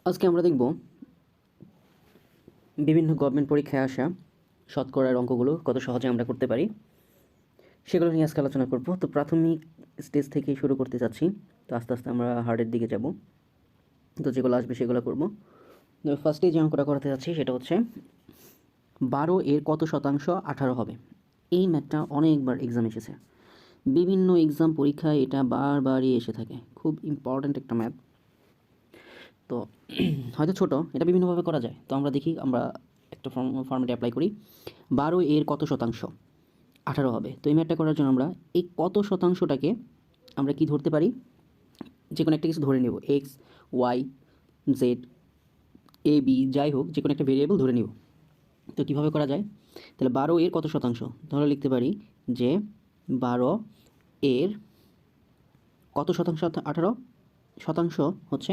আজকে আমরা দেখব বিভিন্ন গভর্নমেন্ট পরীক্ষায় আসা শতকরার অঙ্কগুলো কত সহজে আমরা করতে পারি সেগুলো নিয়ে আজকে আলোচনা করব। তো প্রাথমিক স্টেজ থেকেই শুরু করতে চাচ্ছি, তো আস্তে আস্তে আমরা হার্ডের দিকে যাব। তো যেগুলো আসবে সেগুলো করব। তো ফার্স্টে যে অঙ্কটা করতে যাচ্ছি সেটা হচ্ছে 12 এর কত শতাংশ 18 হবে। এই ম্যাথটা অনেকবার এক্সাম এসেছে, বিভিন্ন এক্সাম পরীক্ষায় এটা বারবারই এসে থাকে, খুব ইম্পর্ট্যান্ট একটা ম্যাথ। তো হয়তো ছোট, এটা বিভিন্নভাবে করা যায়। তো আমরা দেখি, আমরা একটা ফর্মেটে অ্যাপ্লাই করি। 12 এর কত শতাংশ 18 হবে। তো এই ম্যাথটা করার জন্য আমরা এই কত শতাংশটাকে আমরা কি ধরতে পারি, যে কোনো একটা কিছু ধরে নেব, এক্স, ওয়াই, জেড, এ, বি, যাই হোক যে কোনো একটা ভেরিয়েবল ধরে নিব। তো কীভাবে করা যায়, তাহলে 12 এর কত শতাংশ, তাহলে লিখতে পারি যে 12 এর কত শতাংশ, 18 শতাংশ হচ্ছে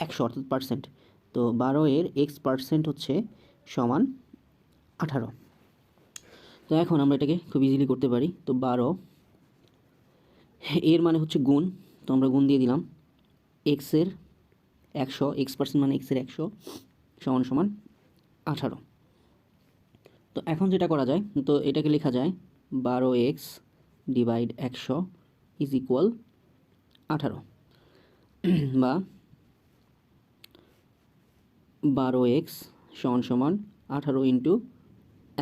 100 অর্থাৎ পার্সেন্ট। তো 12 এর x% হচ্ছে সমান 18। তো এখন আমরা এটাকে খুব ইজিলি করতে পারি। তো 12 এর মানে হচ্ছে গুণ, তো আমরা গুণ দিয়ে দিলাম এক্সের 100, x% মানে এক্সের 100 সমান সমান 18। তো এখন যেটা করা যায়, তো এটাকে লেখা যায় 12x ডিভাইড 100 ইজ ইকুয়াল 18, বা 12x সমান সমান 18 ইন্টু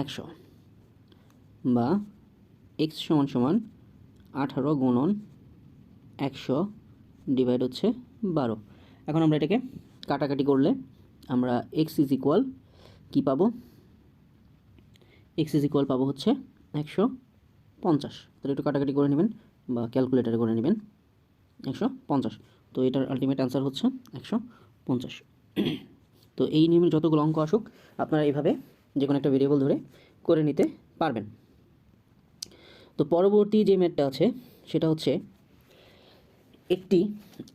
100, বা x সমান সমান 18 গুণন 100 ডিভাইড হচ্ছে 12। এখন আমরা এটাকে কাটাকাটি করলে আমরা x ইজ ইকুয়াল কী পাবো, x ইজ ইকুয়াল পাবো হচ্ছে 150। তাহলে একটু কাটাকাটি করে নেবেন বা ক্যালকুলেটারে করে নেবেন 150। তো এটার আলটিমেট অ্যান্সার হচ্ছে 150। তো এই নিয়মের যতগুলো অঙ্ক আসুক আপনারা এইভাবে যে কোনো একটা ভেরিয়েবল ধরে করে নিতে পারবেন। তো পরবর্তী যে ম্যাথটা আছে সেটা হচ্ছে একটি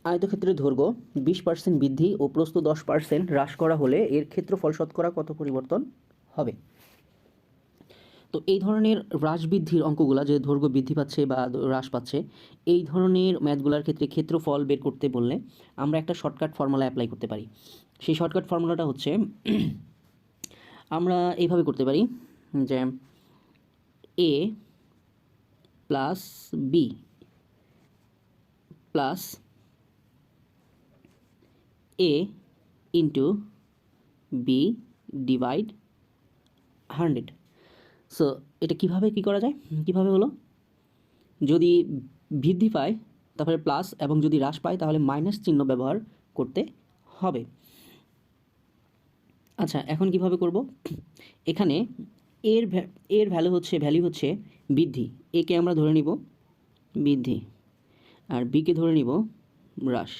আয়তক্ষেত্রের দৈর্ঘ্য 20% বৃদ্ধি ও প্রস্থ 10% হ্রাস করা হলে এর ক্ষেত্রফল শতকরা কত পরিবর্তন হবে। তো এই ধরনের হ্রাস বৃদ্ধির অঙ্কগুলা, যে দৈর্ঘ্য বৃদ্ধি পাচ্ছে বা হ্রাস পাচ্ছে, এই ধরনের ম্যাথগুলোর ক্ষেত্রে ক্ষেত্রফল বের করতে বললে আমরা একটা শর্টকাট ফর্মুলা অ্যাপ্লাই করতে পারি। সেই শর্টকাট ফর্মুলাটা হচ্ছে আমরা এইভাবে করতে পারি যে এ প্লাস বি প্লাস এ ইন্টু বি ডিভাইড 100। সো এটা কিভাবে কি করা যায়, কিভাবে হলো, যদি বৃদ্ধি পায় তারপরে প্লাস, এবং যদি হ্রাস পায় তাহলে মাইনাস চিহ্ন ব্যবহার করতে হবে। আচ্ছা, এখন কিভাবে করব, এখানে এর ভ্যালু হচ্ছে বৃদ্ধি, একে আমরা ধরে নিব বৃদ্ধি আর বিকে ধরে নিব হ্রাস।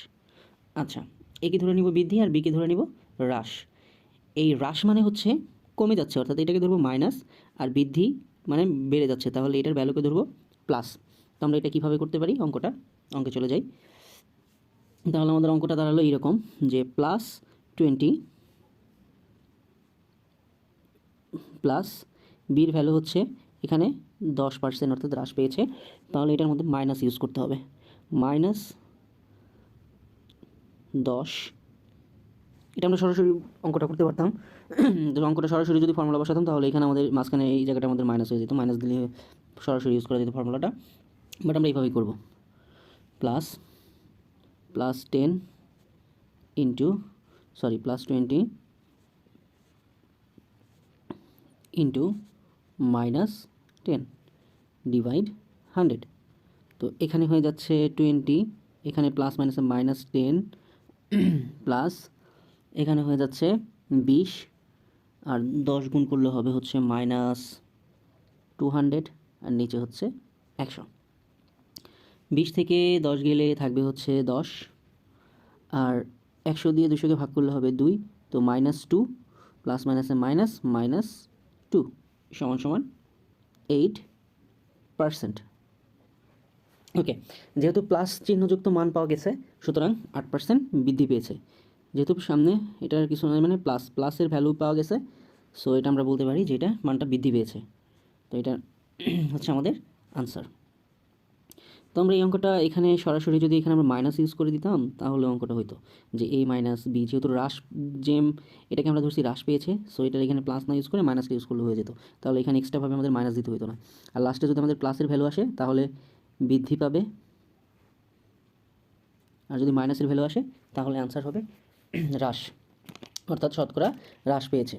আচ্ছা, একে ধরে নিব বৃদ্ধি আর বিকে ধরে নিব হ্রাস। এই হ্রাস মানে হচ্ছে কমে যাচ্ছে, অর্থাৎ এটাকে ধরবো মাইনাস, আর বৃদ্ধি মানে বেড়ে যাচ্ছে, তাহলে এটার ভ্যালুকে ধরবো প্লাস। তো আমরা এটা কীভাবে করতে পারি, অঙ্কে চলে যাই। তাহলে আমাদের অঙ্কটা দাঁড়ালো এইরকম যে +20 প্লাস বির ভ্যালু হচ্ছে এখানে 10% অর্থাৎ হ্রাস পেয়েছে, তাহলে এটার মধ্যে মাইনাস ইউজ করতে হবে, -10। এটা আমরা সরাসরি অঙ্কটা করতে পারতাম, তো অঙ্কটা সরাসরি যদি ফর্মুলা বসাতাম তাহলে এখানে আমাদের মাঝখানে এই জায়গাটা আমাদের মাইনাস হয়ে যেত, মাইনাস দিলে সরাসরি ইউজ করা যেত ফর্মুলাটা, বাট আমরা এইভাবেই করব। +10 ইন্টু +20 ইন্টু -10 ডিভাইড 100। তো এখানে হয়ে যাচ্ছে 20, এখানে প্লাস মাইনাসে -10 প্লাস এখানে হয়ে যাচ্ছে 20, আর 10 গুণ করলে হবে হচ্ছে -200, আর নিচে হচ্ছে 100। 20 থেকে 10 গেলে থাকবে হচ্ছে 10, আর 100 দিয়ে 200কে ভাগ করলে হবে 2, তো -2 প্লাস মাইনাসে -2 সমান সমান 8%। ওকে, যেহেতু প্লাস চিহ্নযুক্ত মান পাওয়া গেছে সুতরাং 8% বৃদ্ধি পেয়েছে। যেহেতু সামনে এটার কিছু নয়, মানে প্লাসের ভ্যালু পাওয়া গেছে, সো এটা আমরা বলতে পারি যে এটা মানটা বৃদ্ধি পেয়েছে। তো এটা হচ্ছে আমাদের আনসার। তো আমরা এই অঙ্কটা এখানে সরাসরি যদি এখানে আমরা মাইনাস ইউজ করে দিতাম তাহলে অঙ্কটা হতো যে a মাইনাস বি, যেহেতু হ্রাস জেম এটাকে আমরা ধরছি হ্রাস পেয়েছে, সো এটার এখানে প্লাস না ইউজ করে মাইনাসটা ইউজ করলে হয়ে যেত। তাহলে এখানে এক্সট্রাভাবে আমাদের মাইনাস দিতে হতো না। আর লাস্টে যদি আমাদের প্লাসের ভ্যালু আসে তাহলে বৃদ্ধি পাবে, আর যদি মাইনাসের ভ্যালু আসে তাহলে অ্যান্সার হবে হ্রাস, অর্থাৎ শতকরা হ্রাস পেয়েছে।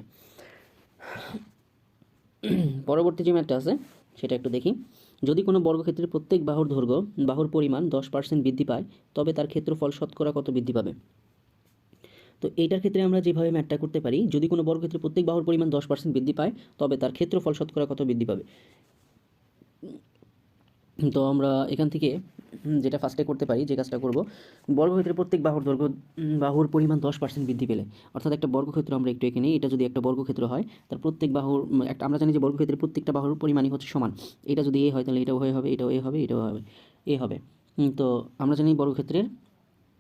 পরবর্তী যে ম্যাথটা আছে সেটা একটু দেখি। যদি কোনো বর্গক্ষেত্রের প্রত্যেক বাহুর দৈর্ঘ্য বাহুর পরিমাণ 10% বৃদ্ধি পায় তবে তার ক্ষেত্রফল শতকরা কত বৃদ্ধি পাবে? তো এইটার ক্ষেত্রে আমরা যেভাবে ম্যাথটা করতে পারি, যদি কোনো বর্গক্ষেত্রের প্রত্যেক বাহুর পরিমাণ 10% বৃদ্ধি পায় তবে তার ক্ষেত্রফল শতকরা কত বৃদ্ধি পাবে। তো আমরা এখান থেকে যেটা ফার্স্টে করতে পারি, যে কাজটা করব, বর্গক্ষেত্রের প্রত্যেক বাহুর দৈর্ঘ্য বাহুর পরিমাণ 10% বৃদ্ধি পেলে, অর্থাৎ একটা বর্গক্ষেত্র আমরা একটু এঁকে নিই, এটা যদি একটা বর্গক্ষেত্র হয় তার প্রত্যেক বাহুর একটা, আমরা জানি যে বর্গক্ষেত্রের প্রত্যেকটা বাহুর পরিমাণই হচ্ছে সমান। এটা যদি এ হয় তাহলে এটাও হয়ে হবে, এটাও এ হবে, এটাও হবে এ হবে। তো আমরা জানি বর্গক্ষেত্রের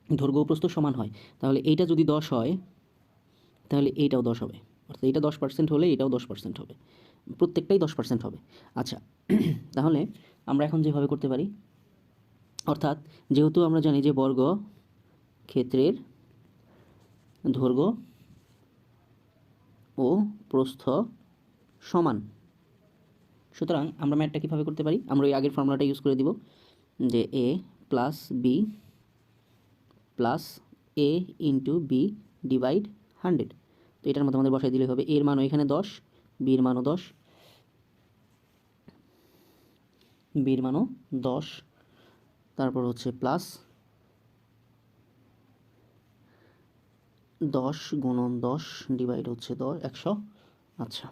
দৈর্ঘ্য ও প্রস্থ সমান হয়, তাহলে এইটা যদি 10 হয় তাহলে এইটাও 10 হবে, অর্থাৎ এটা 10% হলে এটাও 10% হবে, প্রত্যেকটাই 10% হবে। আচ্ছা, তাহলে আমরা এখন যেভাবে করতে পারি, অর্থাৎ যেহেতু আমরা জানি যে বর্গ ক্ষেত্রের দৈর্ঘ্য ও প্রস্থ সমান, সুতরাং আমরা ম্যাথটা কীভাবে করতে পারি, আমরা ওই আগের ফর্মুলাটা ইউজ করে দিব যে a plus B plus a into B divide 100। তো এটার মধ্যে আমাদের বসাই দিলে হবে এর মানও এখানে 10, বির মানও 10, বির মানও 10, তারপর হচ্ছে প্লাস 10 গুণন 10 ডিভাইড হচ্ছে 100। আচ্ছা,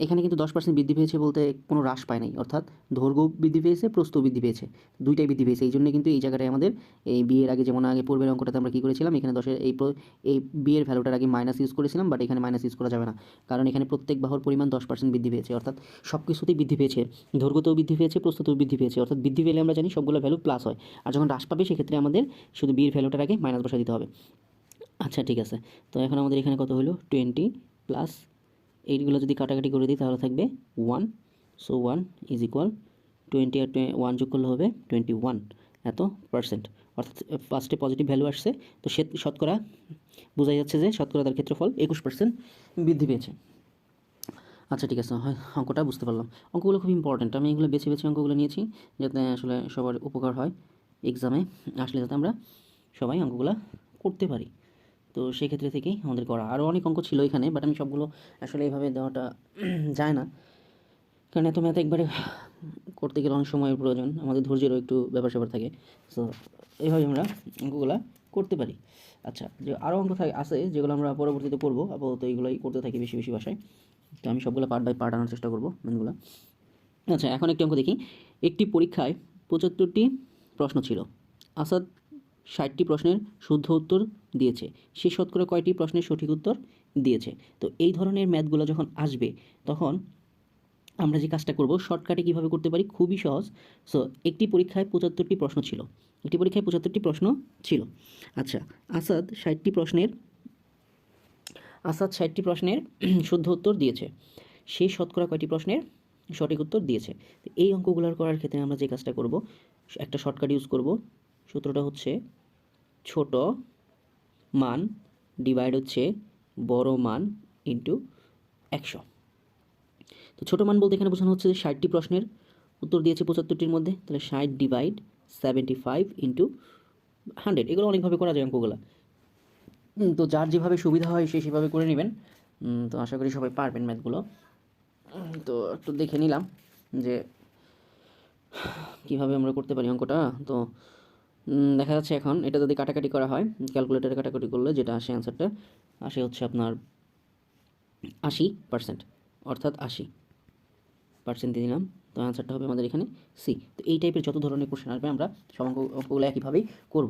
এখানে কিন্তু 10% বৃদ্ধি পেয়েছে বলতে কোনো হ্রাস পায় নাই, অর্থাৎ দৈর্ঘ্য বৃদ্ধি পেয়েছে, প্রস্থ বৃদ্ধি পেয়েছে, দুইটাই বৃদ্ধি পেয়েছে। এই জন্য কিন্তু এই জায়গাটায় আমাদের এই বি এর আগে, যেমন আগে পূর্বের অঙ্কটাতে আমরা কী করেছিলাম, এখানে 10-এর এই বি এর ভ্যালুটার আগে মাইনাস ইউজ করেছিলাম, বাট এখানে মাইনাস ইউজ করা যাবে না, কারণ এখানে প্রত্যেক বাহুর পরিমাণ 10% বৃদ্ধি পেয়েছে, অর্থাৎ সব কিছুতেই বৃদ্ধি পেয়েছে, দৈর্ঘ্যতেও বৃদ্ধি পেয়েছে, প্রস্থতেও বৃদ্ধি পেয়েছে, অর্থাৎ বৃদ্ধি পেলে আমরা জানি সবগুলো ভ্যালু প্লাস হয়, আর যখন হ্রাস পাবে সেক্ষেত্রে আমাদের শুধু বি এর ভ্যালুটার আগে মাইনাস বসা দিতে হবে। আচ্ছা ঠিক আছে, তো এখন আমাদের এখানে কত হলো 20 প্লাস এইগুলো যদি কাটাকাটি করে দিই তাহলে থাকবে 1, সো 1 ইজ ইকুয়াল 20 আর 1 যোগ করলে হবে 21 এত পার্সেন্ট, অর্থাৎ ফার্স্টে পজিটিভ ভ্যালু আসছে, তো সে শতকরা বোঝা যাচ্ছে যে শতকরা তার ক্ষেত্রফল 21% বৃদ্ধি পেয়েছে। আচ্ছা ঠিক আছে, হয় অঙ্কটা বুঝতে পারলাম। অঙ্কগুলো খুব ইম্পর্ট্যান্ট, আমি এগুলো বেছে বেছে অঙ্কগুলো নিয়েছি যাতে আসলে সবার উপকার হয়, এক্সামে আসলে যাতে আমরা সবাই অঙ্কগুলো করতে পারি। তো সেক্ষেত্রে থেকেই আমাদের করা, আরও অনেক অঙ্ক ছিল এখানে, বাট আমি সবগুলো আসলে এইভাবে দেওয়াটা যায় না, কারণ এত ম্যাথ একবারে করতে গেলে অনেক সময়ের প্রয়োজন, আমাদের ধৈর্যেরও একটু ব্যাপার স্যাপার থাকে, সো এইভাবে আমরা অঙ্কগুলো করতে পারি। আচ্ছা, যে আরও অঙ্ক আছে যেগুলো আমরা পরবর্তীতে করবো, আপাতত এইগুলোই করতে থাকি বেশি বেশি ভাষায়, তো আমি সবগুলো পার্ট বাই পার্ট আনার চেষ্টা করবো ম্যাথগুলো। আচ্ছা, এখন একটি অঙ্ক দেখি। একটি পরীক্ষায় 75টি প্রশ্ন ছিল, আসাদ 60টি প্রশ্নের শুদ্ধ উত্তর দিয়েছে, সে শতকরা কয়টি প্রশ্নের সঠিক উত্তর দিয়েছে? তো এই ধরনের ম্যাথগুলো যখন আসবে তখন আমরা যে কাজটা করব, শর্টকাটে কীভাবে করতে পারি, খুবই সহজ। সো একটি পরীক্ষায় 75টি প্রশ্ন ছিল, একটি পরীক্ষায় 75টি প্রশ্ন ছিল। আচ্ছা, আসাদ 60টি প্রশ্নের শুদ্ধ উত্তর দিয়েছে, সে শতকরা কয়টি প্রশ্নের সঠিক উত্তর দিয়েছে? তো এই অঙ্কগুলোর করার ক্ষেত্রে আমরা যে কাজটা করব, একটা শর্টকাট ইউজ করব। সূত্রটা হচ্ছে ছোট মান ডিভাইড হচ্ছে বড় মান ইন্টু 100। তো ছোটো মান বলতে এখানে বোঝানো হচ্ছে যে 60টি প্রশ্নের উত্তর দিয়েছে 75টির মধ্যে, তাহলে 60 ডিভাইড 75 ইন্টু 100, এগুলো অনেকভাবে করা যায় অঙ্কগুলো, তো যার যেভাবে সুবিধা হয় সে সেভাবে করে নেবেন। তো আশা করি সবাই পারবেন ম্যাথগুলো। তো একটু দেখে নিলাম যে কীভাবে আমরা করতে পারি অঙ্কটা। তো দেখা যাচ্ছে এখন এটা যদি কাটাকাটি করা হয়, ক্যালকুলেটারে কাটাকাটি করলে যেটা আসে অ্যান্সারটা আসে হচ্ছে আপনার 80%, অর্থাৎ 80% দিয়ে দিলাম, তো অ্যান্সারটা হবে আমাদের এখানে সি। তো এই টাইপের যত ধরনের কোশ্চেন আসবে আমরা সব অঙ্কগুলো একইভাবেই করব।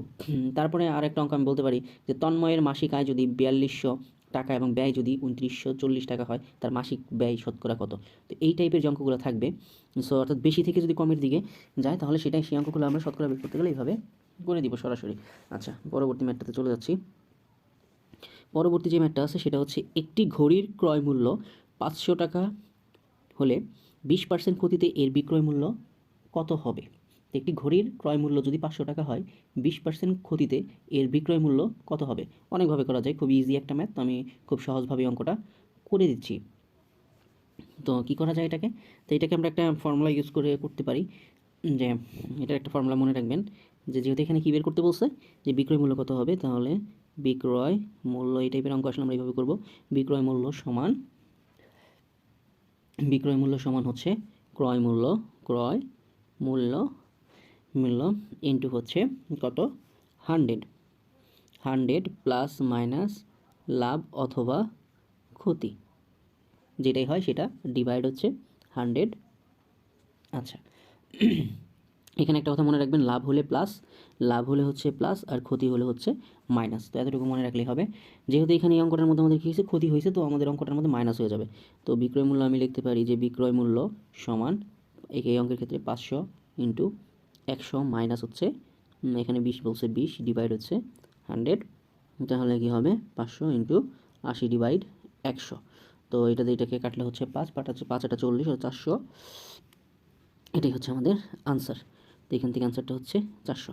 তারপরে আর একটা অঙ্ক আমি বলতে পারি যে তন্ময়ের মাসিক আয় যদি 4200 টাকা এবং ব্যয় যদি 2940 টাকা হয়, তার মাসিক ব্যয় শতকরা কত? তো এই টাইপের যে অঙ্কগুলো থাকবে, সো অর্থাৎ বেশি থেকে যদি কমের দিকে যায় তাহলে সেটাই, সেই অঙ্কগুলো আমরা শতকরা বের করতে গেলে এইভাবে করে দিব সরাসরি। আচ্ছা, পরবর্তী ম্যাথটাতে চলে যাচ্ছি। পরবর্তী যে ম্যাথটা আছে সেটা হচ্ছে একটি ঘড়ির ক্রয় মূল্য 500 টাকা হলে 20% ক্ষতিতে এর বিক্রয় মূল্য কত হবে। তো একটি ঘড়ির ক্রয় মূল্য যদি 500 টাকা হয়, 20% ক্ষতিতে এর বিক্রয় মূল্য কত হবে। অনেকভাবে করা যায়, খুব ইজি একটা ম্যাথ। তো আমি খুব সহজভাবে অঙ্কটা করে দিচ্ছি। তো কী করা যায় এটাকে, তো এটাকে আমরা একটা ফর্মুলা ইউজ করে করতে পারি, যে এটার একটা ফর্মুলা মনে রাখবেন, যে যেহেতু এখানে কী বের করতে বলছে, যে বিক্রয় মূল্য কত হবে, তাহলে বিক্রয় মূল্য, এই টাইপের অঙ্ক আসলে আমরা এইভাবে করব। বিক্রয় মূল্য সমান হচ্ছে ক্রয় মূল্য ইন্টু হচ্ছে কত, 100 প্লাস মাইনাস লাভ অথবা ক্ষতি, যেটাই হয় সেটা ডিভাইড হচ্ছে 100। আচ্ছা, এখানে একটা কথা মনে রাখবেন, লাভ হলে হচ্ছে প্লাস, আর ক্ষতি হলে হচ্ছে মাইনাস। তো এতটুকু মনে রাখলেই হবে। যেহেতু এখানে এই অঙ্কটার মধ্যে আমাদের কী হয়েছে, ক্ষতি হয়েছে, তো আমাদের অঙ্কটার মধ্যে মাইনাস হয়ে যাবে। তো বিক্রয় মূল্য আমি লিখতে পারি যে বিক্রয় মূল্য সমান, এই অঙ্কের ক্ষেত্রে 500 ইন্টু 100 মাইনাস হচ্ছে, এখানে 20 বলছে, 20 ডিভাইড হচ্ছে 100। তাহলে কী হবে, 500 ইন্টু 80 ডিভাইড 100। তো এটাকে কাটলে হচ্ছে 5 5 40, 400। এটাই হচ্ছে আমাদের আনসার। তো এখান থেকে আনসারটা হচ্ছে 400।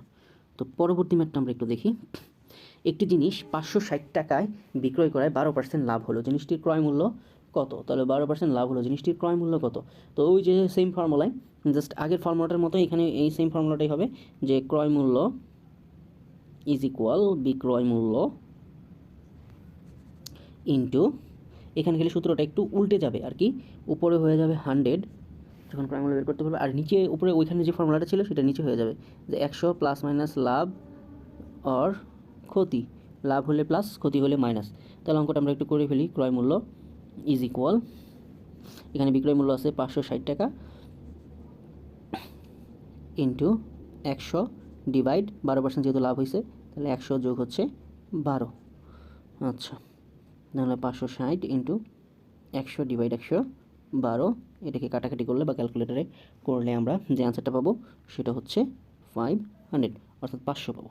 তো পরবর্তী ম্যাথটা আমরা একটু দেখি। একটি জিনিস 560 টাকায় বিক্রয় করায় 12% লাভ হলো, জিনিসটির ক্রয় মূল্য কত। তাহলে 12% লাভ হলো, জিনিসটির ক্রয় মূল্য কত। তো ওই যে সেম ফর্মুলায়, জাস্ট আগের ফর্মুলাটার মতো এখানে এই সেম ফর্মুলাটাই হবে, যে ক্রয় মূল্য ইজ ইকুয়াল বিক্রয় মূল্য ইন্টু, এখানে গেলে সূত্রটা একটু উল্টে যাবে আর কি, উপরে হয়ে যাবে 100 যখন ক্রয় মূল্য বের করতে পারবে, আর নিচে উপরে ওইখানে যে ফর্মুলাটা ছিল সেটা নিচে হয়ে যাবে, যে 100 প্লাস মাইনাস লাভ আর ক্ষতি, লাভ হলে প্লাস, ক্ষতি হলে মাইনাস। তাহলে অঙ্কটা আমরা একটু করে ফেলি। ক্রয় মূল্য ইজ ইকুয়াল, এখানে বিক্রয় মূল্য আছে 560 টাকা, ইন্টু 100 ডিভাইড 12% যেহেতু লাভ হয়েছে, তাহলে 100 যোগ হচ্ছে 12। আচ্ছা, তাহলে 560 ইন্টু 100 ডিভাইড 112, এটাকে কাটাকাটি করলে বা ক্যালকুলেটারে করলে আমরা যে আনসারটা পাবো সেটা হচ্ছে 500, অর্থাৎ 500 পাবো।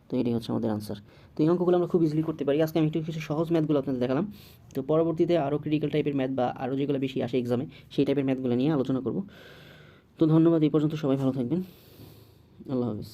তো এটাই হচ্ছে আমাদের আনসার। তো এই অঙ্কগুলো আমরা খুব ইজিলি করতে পারি। আজকে আমি একটু কিছু সহজ ম্যাথগুলো আপনাদের দেখালাম। তো পরবর্তীতে আরও ক্রিটিক্যাল টাইপের ম্যাথ বা আরও যেগুলো বেশি আসে এক্সামে, সেই টাইপের ম্যাথগুলো নিয়ে আলোচনা করব। তো ধন্যবাদ, এই পর্যন্ত সবাই ভালো থাকবেন। আল্লাহ হাফিজ।